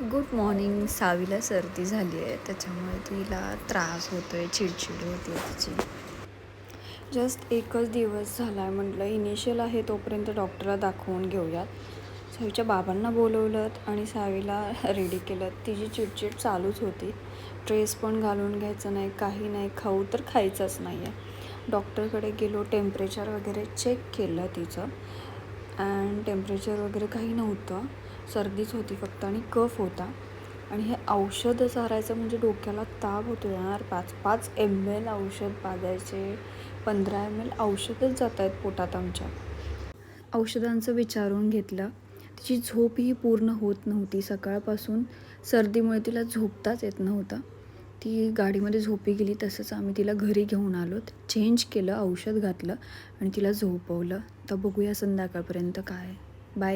Good morning. सावीला सर्दी झाली आहे, त्याच्यामुळे तिला त्रास होतो आहे, चिडचिड होते तिची. जस्ट एकच दिवस झाला आहे, म्हटलं इनिशियल आहे तोपर्यंत डॉक्टरला दाखवून घेऊयात. सावीच्या बाबांना बोलवलं आणि सावीला रेडी केलं. तिची चिडचिड चालूच होती. ड्रेस पण घालून घ्यायचं नाही, काही नाही, खाऊ तर खायचंच नाही आहे. डॉक्टरकडे गेलो, टेम्परेचर वगैरे चेक केलं तिचं अँड टेम्परेचर वगैरे काही नव्हतं. सर्दीच होती फक्त आणि कफ होता. आणि हे औषध चारायचं म्हणजे डोक्याला ताप होतो यार. 5-5 ml औषध पाजायचे, 15 ml औषधच जात आहेत पोटात आमच्या. औषधांचं विचारून घेतलं. तिची झोप ही पूर्ण होत नव्हती. सकाळपासून सर्दीमुळे तिला झोपताच येत नव्हतं. ती गाडीमध्ये झोपी गेली. तसंच आम्ही तिला घरी घेऊन आलो, चेंज केलं, औषध घातलं आणि तिला झोपवलं. तर बघूया संध्याकाळपर्यंत काय. बाय.